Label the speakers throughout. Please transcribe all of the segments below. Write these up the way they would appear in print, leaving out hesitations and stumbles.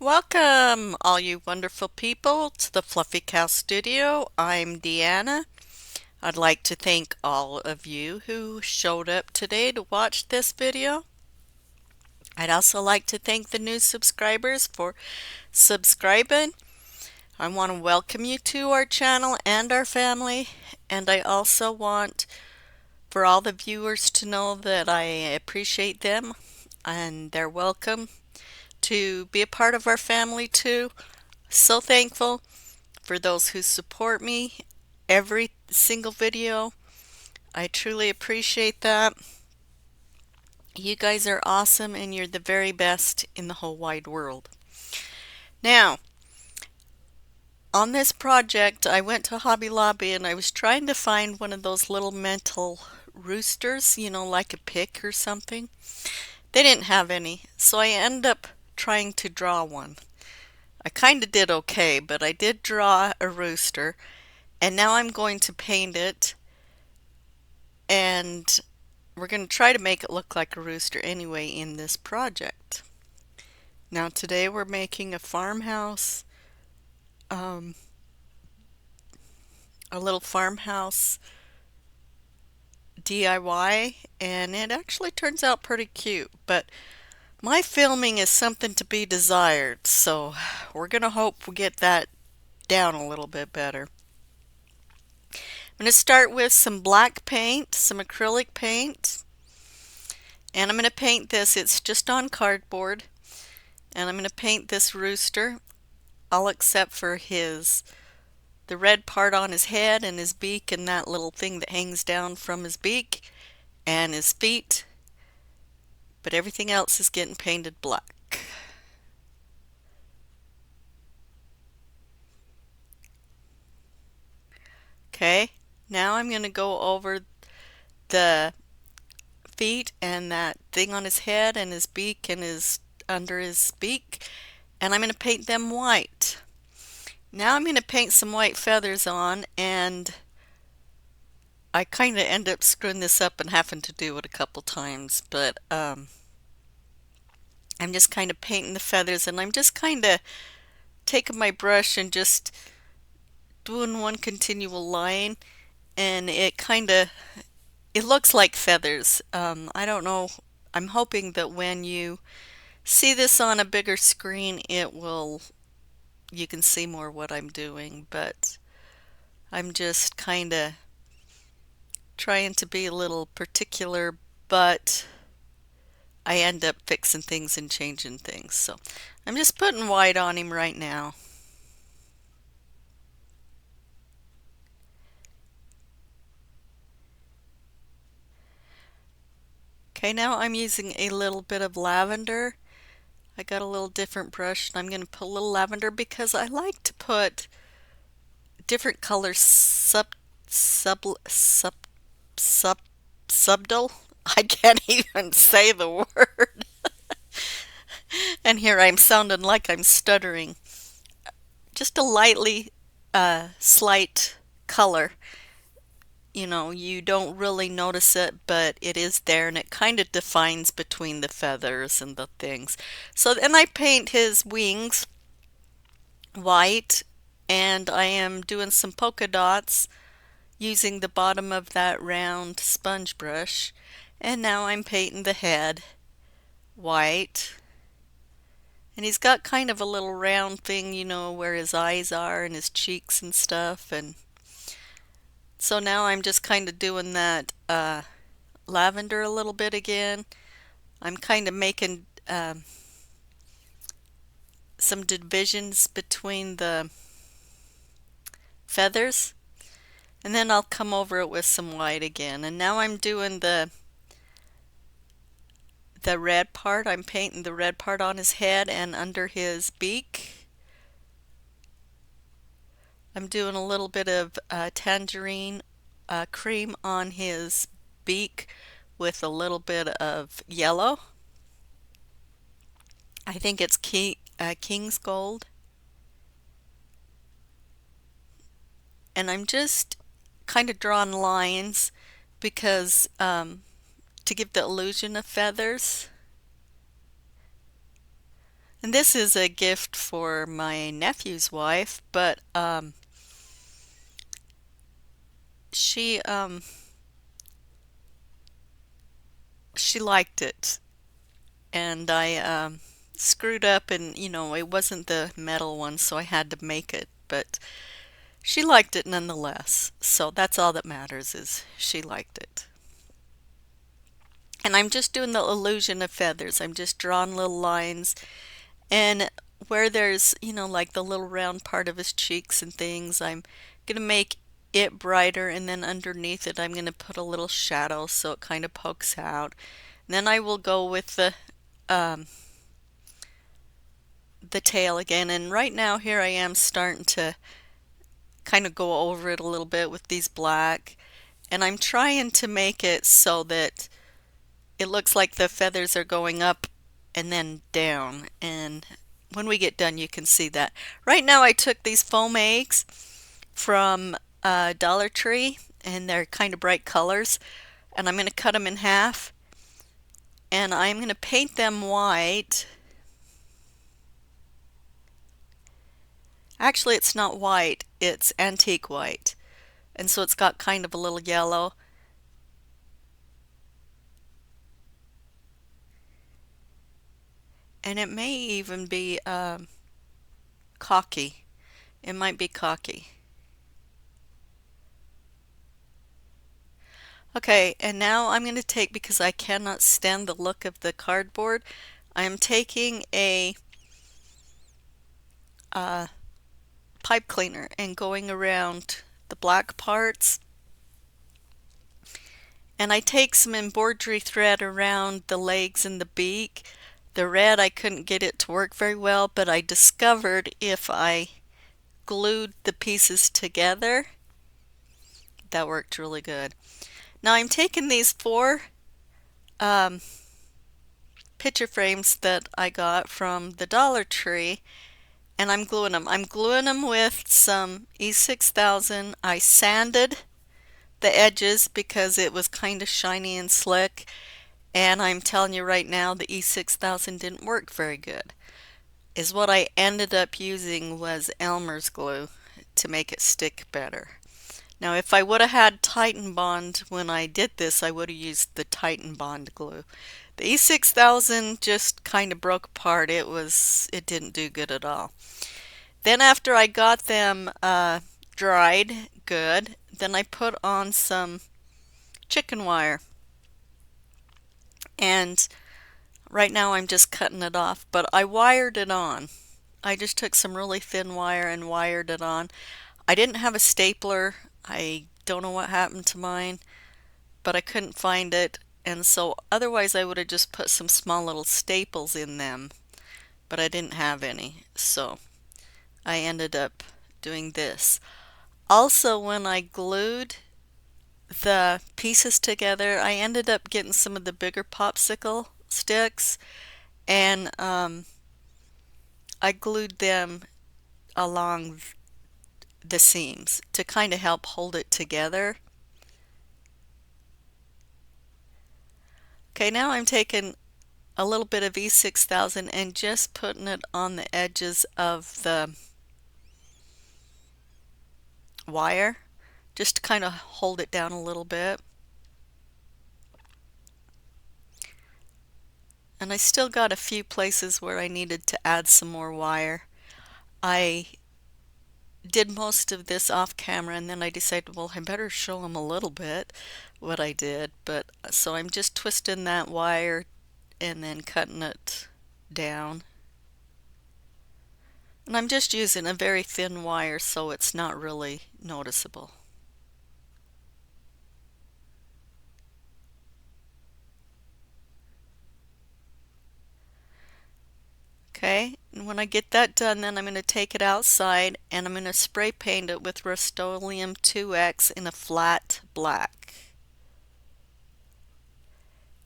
Speaker 1: Welcome, all you wonderful people, to the Fluffy Cow Studio. I'm Deanna. I'd like to thank all of you who showed up today to watch this video. I'd also like to thank the new subscribers for subscribing. I want to welcome you to our channel and our family, and I also want for all the viewers to know that I appreciate them and they're welcome to be a part of our family too. So thankful for those who support me every single video. I truly appreciate that. You guys are awesome and you're the very best in the whole wide world. Now, on this project, I went to Hobby Lobby and I was trying to find one of those little metal roosters, like a pick or something. They didn't have any, so I ended up trying to draw one. I kind of did okay, but I did draw a rooster, and now I'm going to paint it, and we're going to try to make it look like a rooster anyway in this project. Now today we're making a farmhouse, um, a little farmhouse DIY, and it actually turns out pretty cute, but my filming is something to be desired, so we're going to hope we get that down a little bit better. I'm going to start with some black paint, some acrylic paint, and I'm going to paint this. It's just on cardboard, and I'm going to paint this rooster, all except for the red part on his head and his beak and that little thing that hangs down from his beak and his feet, but everything else is getting painted black. Okay, now I'm going to go over the feet and that thing on his head and his beak and his under his beak, and I'm going to paint them white. Now I'm going to paint some white feathers on, and I kind of end up screwing this up and having to do it a couple times, but I'm just kind of painting the feathers, and I'm just kind of taking my brush and just doing one continual line, and it looks like feathers. I don't know. I'm hoping that when you see this on a bigger screen, you can see more what I'm doing, but I'm just kind of trying to be a little particular, but I end up fixing things and changing things. So I'm just putting white on him right now. Okay, now I'm using a little bit of lavender. I got a little different brush and I'm going to put a little lavender because I like to put different colors sub subtle. I can't even say the word. And here I'm sounding like I'm stuttering. Just a lightly slight color. You don't really notice it, but it is there and it kind of defines between the feathers and the things. So then I paint his wings white, and I am doing some polka dots using the bottom of that round sponge brush. And now I'm painting the head white. And he's got kind of a little round thing, where his eyes are and his cheeks and stuff. And so now I'm just kind of doing that lavender a little bit again. I'm kind of making some divisions between the feathers. And then I'll come over it with some white again. And now I'm doing the red part. I'm painting the red part on his head and under his beak. I'm doing a little bit of tangerine cream on his beak with a little bit of yellow. I think it's King's Gold. And I'm just kind of drawing lines because to give the illusion of feathers. And this is a gift for my nephew's wife, but she um, she liked it, and I screwed up, and it wasn't the metal one, so I had to make it, but she liked it nonetheless. So that's all that matters is she liked it. And I'm just doing the illusion of feathers. I'm just drawing little lines, and where there's, like the little round part of his cheeks and things, I'm gonna make it brighter, and then underneath it I'm gonna put a little shadow so it kind of pokes out. And then I will go with um, the tail again, and right now here I am starting to kind of go over it a little bit with these black, and I'm trying to make it so that it looks like the feathers are going up and then down, and when we get done you can see that. Right now I took these foam eggs from Dollar Tree, and they're kind of bright colors, and I'm going to cut them in half, and I'm going to paint them white. Actually, it's not white, it's antique white, and so it's got kind of a little yellow. And it may even be cocky. It might be cocky. Okay, and now I'm going to take, because I cannot stand the look of the cardboard, I'm taking a pipe cleaner and going around the black parts. And I take some embroidery thread around the legs and the beak. The red, I couldn't get it to work very well, but I discovered if I glued the pieces together, that worked really good. Now I'm taking these four um, picture frames that I got from the Dollar Tree, and I'm gluing them. I'm gluing them with some E6000. I sanded the edges because it was kind of shiny and slick, and I'm telling you right now the E6000 didn't work very good. Is what I ended up using was Elmer's glue to make it stick better. Now if I would have had Titan Bond when I did this, I would have used the Titan Bond glue. The E6000 just kind of broke apart. It didn't do good at all. Then after I got them dried good, then I put on some chicken wire. And right now I'm just cutting it off, but I wired it on. I just took some really thin wire and wired it on. I didn't have a stapler. I don't know what happened to mine, but I couldn't find it. And so otherwise I would have just put some small little staples in them, but I didn't have any. So I ended up doing this. Also, when I glued the pieces together, I ended up getting some of the bigger popsicle sticks, and I glued them along the seams to kind of help hold it together. Okay, now I'm taking a little bit of E6000 and just putting it on the edges of the wire, just to kind of hold it down a little bit. And I still got a few places where I needed to add some more wire. I did most of this off camera, and then I decided, well, I better show them a little bit what I did. But so I'm just twisting that wire and then cutting it down. And I'm just using a very thin wire so it's not really noticeable. Okay, and when I get that done, then I'm going to take it outside and I'm going to spray paint it with Rust-Oleum 2X in a flat black.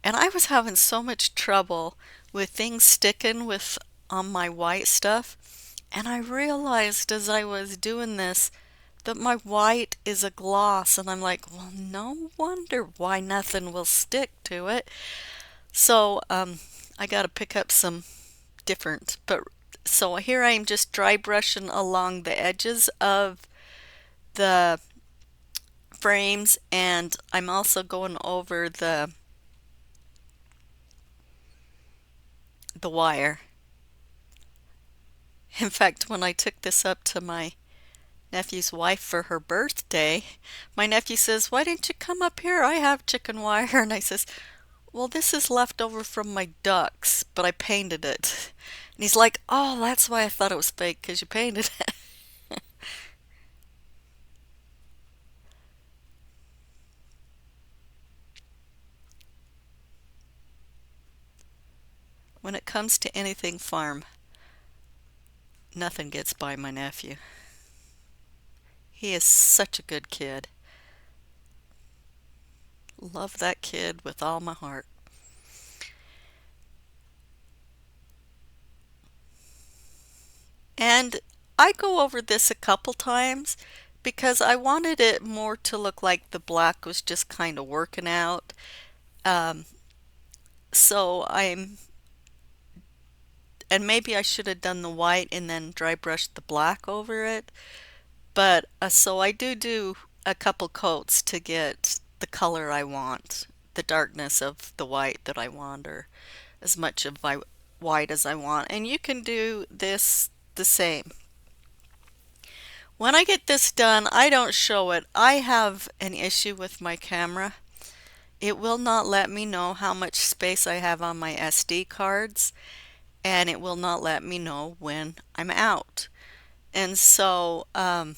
Speaker 1: And I was having so much trouble with things sticking with on my white stuff, and I realized as I was doing this that my white is a gloss, and I'm like, well, no wonder why nothing will stick to it. So I got to pick up some different. But so here I am just dry brushing along the edges of the frames, and I'm also going over the wire. In fact, when I took this up to my nephew's wife for her birthday, my nephew says, "Why didn't you come up here? I have chicken wire." And I says, "Well, this is left over from my ducks, but I painted it." And he's like, "Oh, that's why I thought it was fake, because you painted it." When it comes to anything farm, nothing gets by my nephew. He is such a good kid. Love that kid with all my heart. And I go over this a couple times because I wanted it more to look like the black was just kind of working out. Um, and maybe I should have done the white and then dry brushed the black over it. But so I do a couple coats to get the color I want, the darkness of the white that I want, or as much of my white as I want. And you can do this the same. When I get this done, I don't show it. I have an issue with my camera. It will not let me know how much space I have on my SD cards, and it will not let me know when I'm out. And so I'm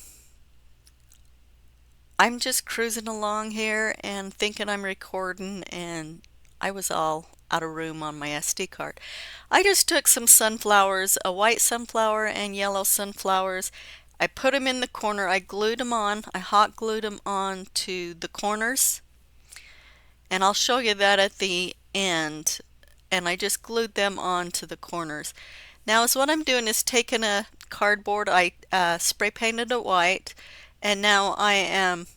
Speaker 1: just cruising along here and thinking I'm recording, and I was all out of room on my SD card. I just took some sunflowers, a white sunflower and yellow sunflowers. I put them in the corner. I glued them on. I hot glued them on to the corners, and I'll show you that at the end. And I just glued them on to the corners. Now, is what I'm doing is taking a cardboard. I spray painted it white, and now I am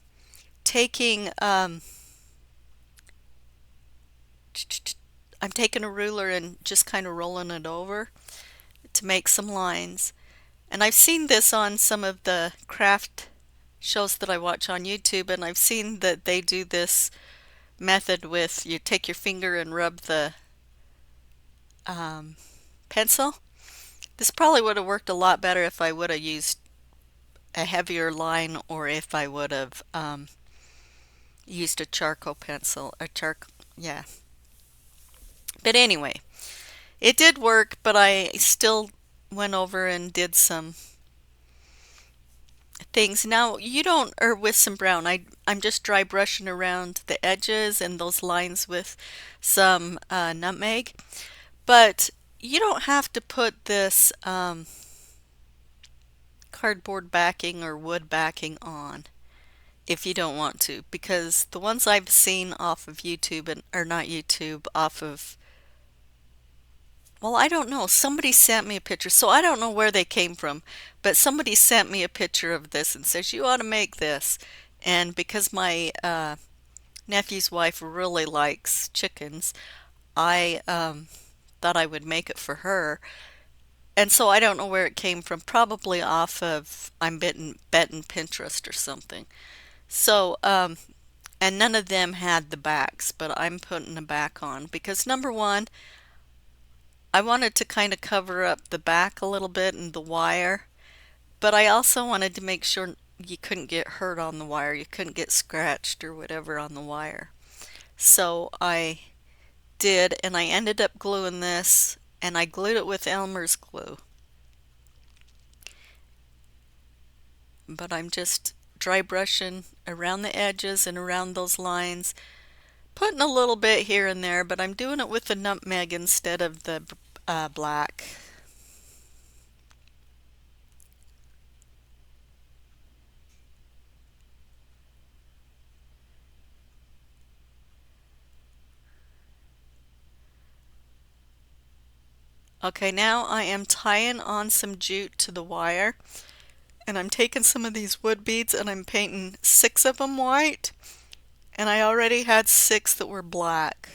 Speaker 1: taking I'm taking a ruler and just kind of rolling it over to make some lines. And I've seen this on some of the craft shows that I watch on YouTube, and I've seen that they do this method with you take your finger and rub the pencil. This probably would have worked a lot better if I would have used a heavier line, or if I would have used a charcoal pencil, yeah. But anyway, it did work, but I still went over and did some things. Now, you don't, or with some brown, I'm just dry brushing around the edges and those lines with some nutmeg. But you don't have to put this cardboard backing or wood backing on if you don't want to, because the ones I've seen off of YouTube, or not YouTube, off of, well, I don't know. Somebody sent me a picture, so I don't know where they came from, but somebody sent me a picture of this and says, "You ought to make this." And because my nephew's wife really likes chickens, I thought I would make it for her. And so I don't know where it came from, probably off of I'm betting Pinterest or something. So, and none of them had the backs, but I'm putting the back on because number one, I wanted to kind of cover up the back a little bit and the wire, but I also wanted to make sure you couldn't get hurt on the wire, you couldn't get scratched or whatever on the wire. So I did, and I ended up gluing this, and I glued it with Elmer's glue. But I'm just dry brushing around the edges and around those lines, putting a little bit here and there, but I'm doing it with the nutmeg instead of the black. Okay, now I am tying on some jute to the wire, and I'm taking some of these wood beads and I'm painting 6 of them white, and I already had 6 that were black.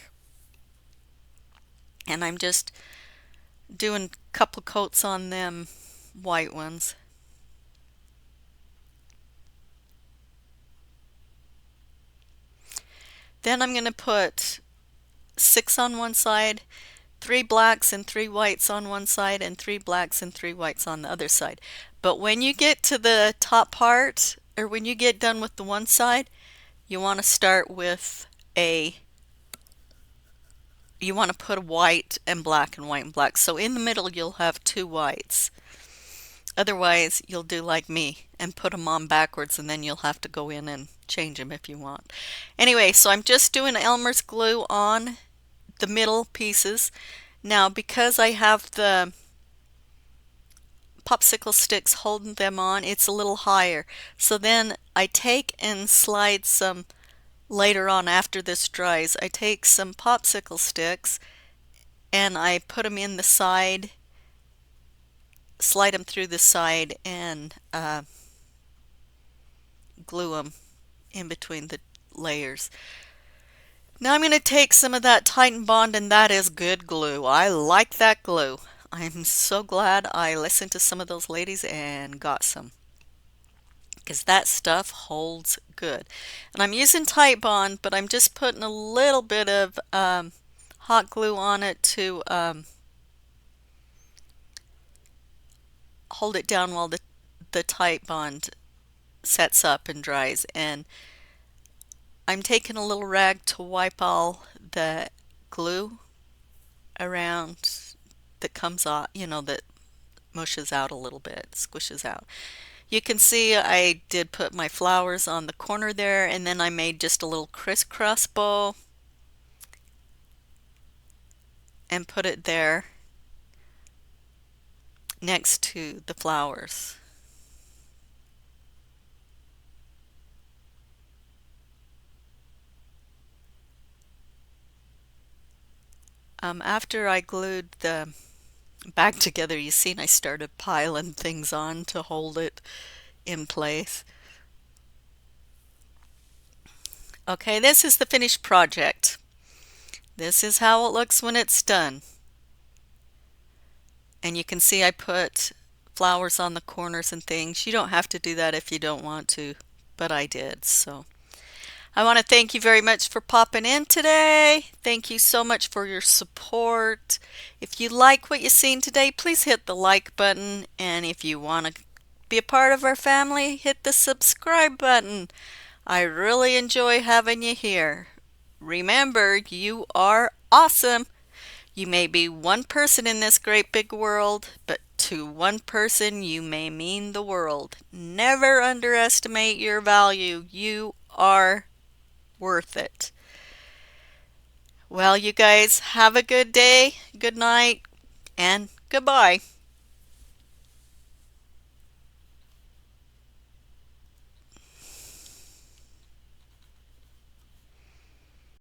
Speaker 1: And I'm just doing couple coats on them white ones. Then I'm going to put 6 on one side, 3 blacks and 3 whites on one side, and 3 blacks and 3 whites on the other side. But when you get to the top part, or when you get done with the one side, you want to start with a you want to put a white and black and white and black. So in the middle you'll have 2 whites. Otherwise you'll do like me and put them on backwards, and then you'll have to go in and change them if you want. Anyway, so I'm just doing Elmer's glue on the middle pieces. Now because I have the popsicle sticks holding them on, it's a little higher. So then I take and slide some, later on after this dries, I take some popsicle sticks and I put them in the side, slide them through the side, and glue them in between the layers. Now I'm going to take some of that Titan Bond, and that is good glue. I like that glue. I'm so glad I listened to some of those ladies and got some, because that stuff holds good. And I'm using Tite Bond, but I'm just putting a little bit of hot glue on it to hold it down while the Tite Bond sets up and dries. And I'm taking a little rag to wipe all the glue around that comes off, that mushes out a little bit, squishes out. You can see I did put my flowers on the corner there, and then I made just a little crisscross bow and put it there next to the flowers. After I glued the back together, you seen I started piling things on to hold it in place. Okay, this is the finished project. This is how it looks when it's done. And you can see I put flowers on the corners and things. You don't have to do that if you don't want to, but I did. So I want to thank you very much for popping in today. Thank you so much for your support. If you like what you've seen today, please hit the like button. And if you want to be a part of our family, hit the subscribe button. I really enjoy having you here. Remember, you are awesome. You may be one person in this great big world, but to one person you may mean the world. Never underestimate your value. You are worth it. Well, you guys have a good day, good night, and goodbye.